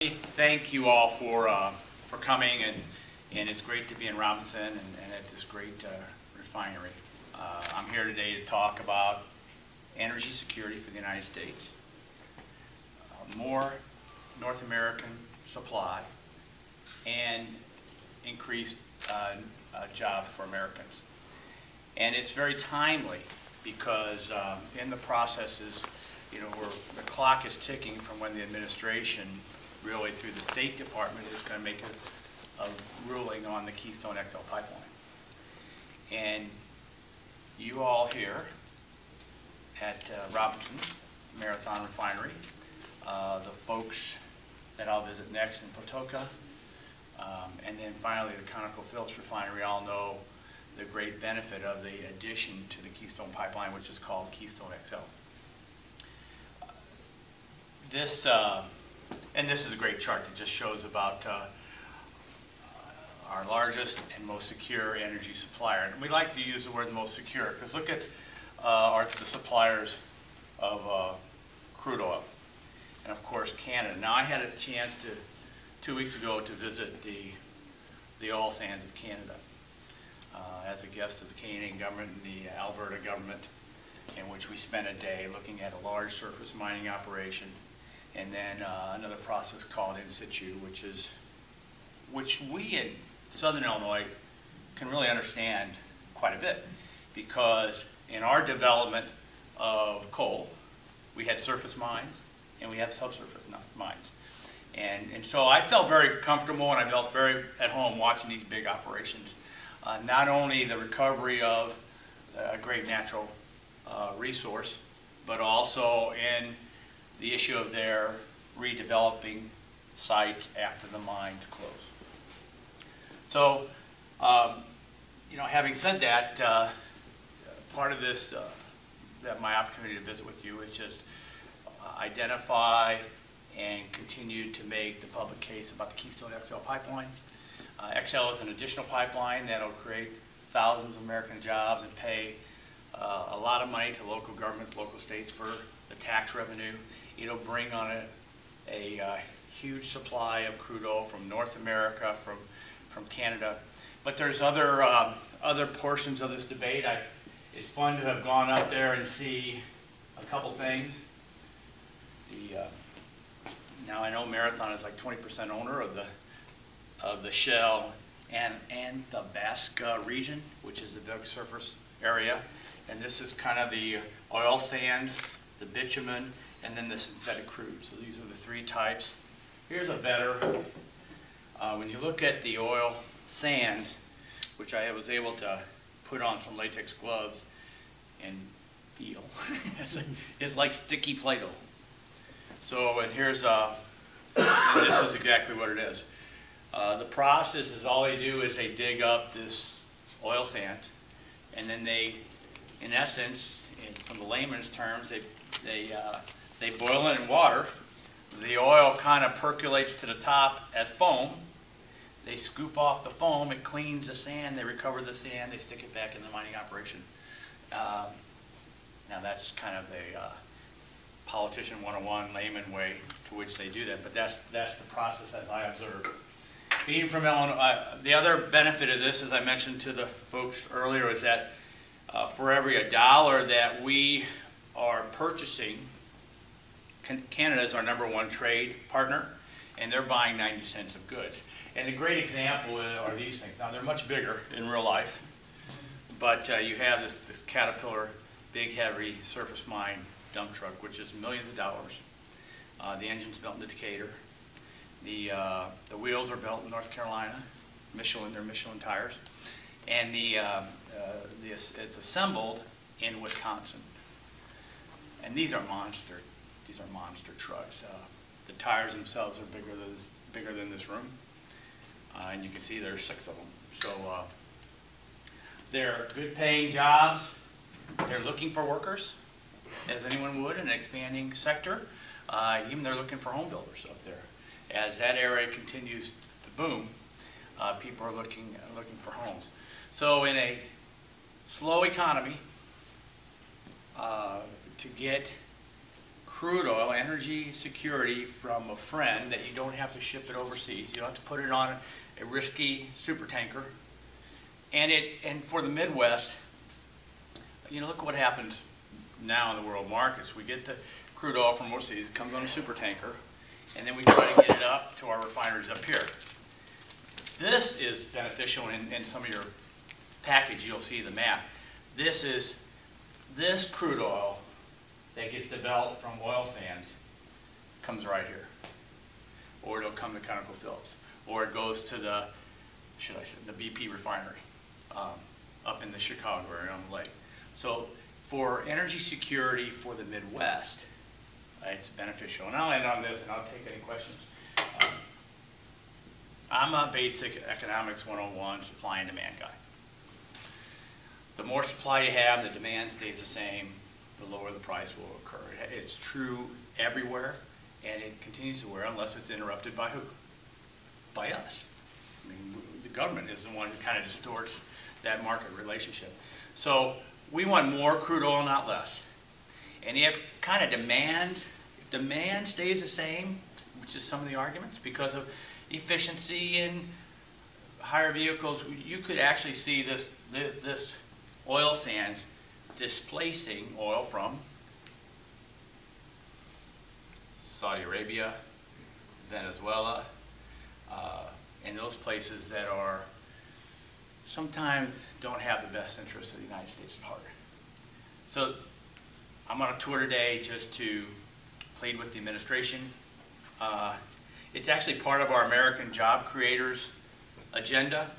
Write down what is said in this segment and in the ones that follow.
Thank you all for coming, and it's great to be in Robinson and at this great refinery. I'm here today to talk about energy security for the United States, more North American supply, and increased jobs for Americans. And it's very timely because in the processes, the clock is ticking from when the administration, really through the State Department, is going to make a ruling on the Keystone XL pipeline. And you all here at Robinson Refinery, the folks that I'll visit next in Patoka, and then finally the ConocoPhillips Refinery all know the great benefit of the addition to the Keystone pipeline, which is called Keystone XL. This is a great chart that just shows about our largest and most secure energy supplier. And we like to use the word most secure because look at the suppliers of crude oil. And of course Canada. Now I had a chance 2 weeks ago to visit the oil sands of Canada as a guest of the Canadian government and the Alberta government, in which we spent a day looking at a large surface mining operation, and then another process called in situ, which we in Southern Illinois can really understand quite a bit, because in our development of coal, we had surface mines and we have subsurface mines. And so I felt very comfortable and I felt very at home watching these big operations. Not only the recovery of a great natural resource, but also in the issue of their redeveloping sites after the mines close. So, having said that, part of this, that my opportunity to visit with you is just identify and continue to make the public case about the Keystone XL pipeline. XL is an additional pipeline that will create thousands of American jobs and pay a lot of money to local governments, local states for the tax revenue. It'll bring on a huge supply of crude oil from North America, from Canada. But there's other portions of this debate. It's fun to have gone up there and see a couple things. Now I know Marathon is like 20% owner of the Shell and the Basque region, which is the big surface area. And this is kind of the oil sands, the bitumen, and then the synthetic crude. So these are the three types. Here's a better, when you look at the oil sands, which I was able to put on some latex gloves and feel, it's like sticky Play-Doh. So, and here's, and this is exactly what it is. The process is all they do is they dig up this oil sand, and then they, in essence, from the layman's terms, they boil it in water. The oil kind of percolates to the top as foam. They scoop off the foam, it cleans the sand, they recover the sand, they stick it back in the mining operation. Now that's kind of a politician 101 layman way to which they do that, but that's the process as I observed. Being from Illinois, the other benefit of this, as I mentioned to the folks earlier, is that for every $1 that we are purchasing, Canada is our #1 trade partner, and they're buying 90 cents of goods. And a great example are these things. Now they're much bigger in real life, but you have this Caterpillar big heavy surface mine dump truck, which is millions of dollars. The engine's built in Decatur. The wheels are built in North Carolina, Michelin, they're Michelin tires, and it's assembled in Wisconsin. And these are monster trucks. The tires themselves are bigger than this room, and you can see there's 6 of them. So they're good-paying jobs. They're looking for workers, as anyone would in an expanding sector. Even they're looking for home builders up there. As that area continues to boom, people are looking for homes. So in a slow economy, to get crude oil, energy security from a friend that you don't have to ship it overseas. You don't have to put it on a risky super tanker. And for the Midwest, you know, look what happens now in the world markets. We get the crude oil from overseas, it comes on a super tanker, and then we try to get it up to our refineries up here. This is beneficial in some of your package, you'll see the map. This crude oil that gets developed from oil sands comes right here. Or it'll come to ConocoPhillips. Or it goes to the BP refinery up in the Chicago area on the lake. So for energy security for the Midwest, it's beneficial. And I'll end on this and I'll take any questions. I'm a basic economics 101 supply and demand guy. The more supply you have, the demand stays the same, the lower the price will occur. It's true everywhere, and it continues to wear unless it's interrupted by who? By us. I mean, the government is the one who kind of distorts that market relationship. So we want more crude oil, not less. And if kind of demand stays the same, which is some of the arguments, because of efficiency and higher vehicles, you could actually see this oil sands displacing oil from Saudi Arabia, Venezuela, and those places that are sometimes don't have the best interests of the United States at heart. So I'm on a tour today just to plead with the administration. It's actually part of our American Job Creators agenda.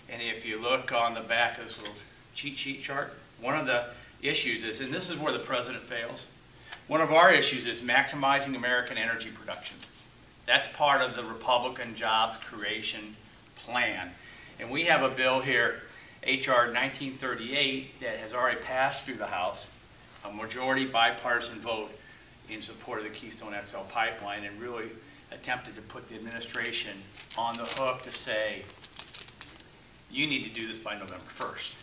And if you look on the back of this little cheat sheet chart, one of the issues is, and this is where the president fails, one of our issues is maximizing American energy production. That's part of the Republican jobs creation plan. And we have a bill here, H.R. 1938, that has already passed through the House, a majority bipartisan vote in support of the Keystone XL pipeline, and really attempted to put the administration on the hook to say, you need to do this by November 1st,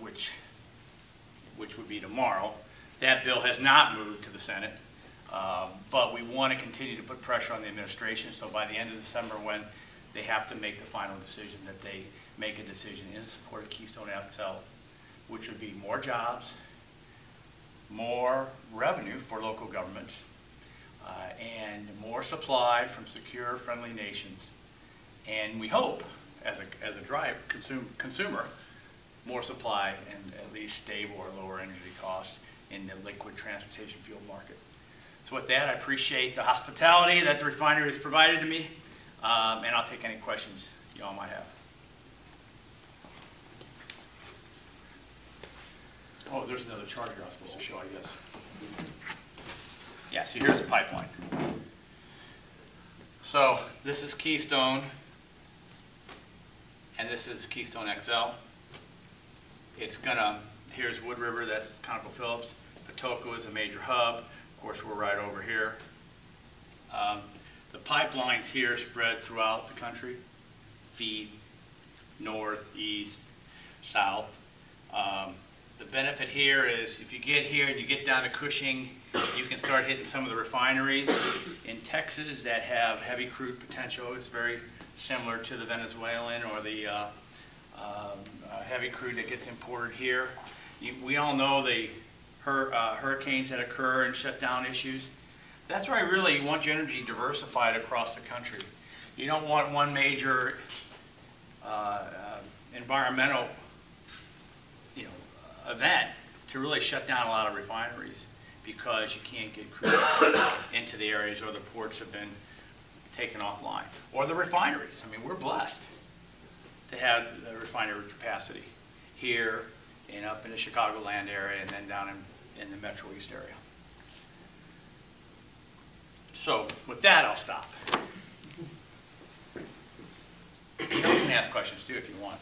which would be tomorrow. That bill has not moved to the Senate, but we want to continue to put pressure on the administration, so by the end of December, when they have to make the final decision, that they make a decision in support of Keystone XL, which would be more jobs, more revenue for local governments, and more supply from secure, friendly nations. And we hope, as a consumer, more supply and at least stable or lower energy costs in the liquid transportation fuel market. So with that, I appreciate the hospitality that the refinery has provided to me, and I'll take any questions you all might have. Oh, there's another chart here I was supposed to show, I guess. Yeah, so here's the pipeline. So this is Keystone, and this is Keystone XL. It's gonna, here's Wood River, that's ConocoPhillips. Patoka is a major hub. Of course, we're right over here. The pipelines here spread throughout the country, feed north, east, south. The benefit here is if you get here and you get down to Cushing, you can start hitting some of the refineries in Texas that have heavy crude potential. It's very similar to the Venezuelan or the heavy crude that gets imported here. We all know the hurricanes that occur and shutdown issues. That's why really you want your energy diversified across the country. You don't want one major environmental event to really shut down a lot of refineries because you can't get crude into the areas or the ports have been taken offline. Or the refineries. I mean, we're blessed to have the refinery capacity here and up in the Chicagoland area and then down in the Metro East area. So with that, I'll stop. You can ask questions too if you want.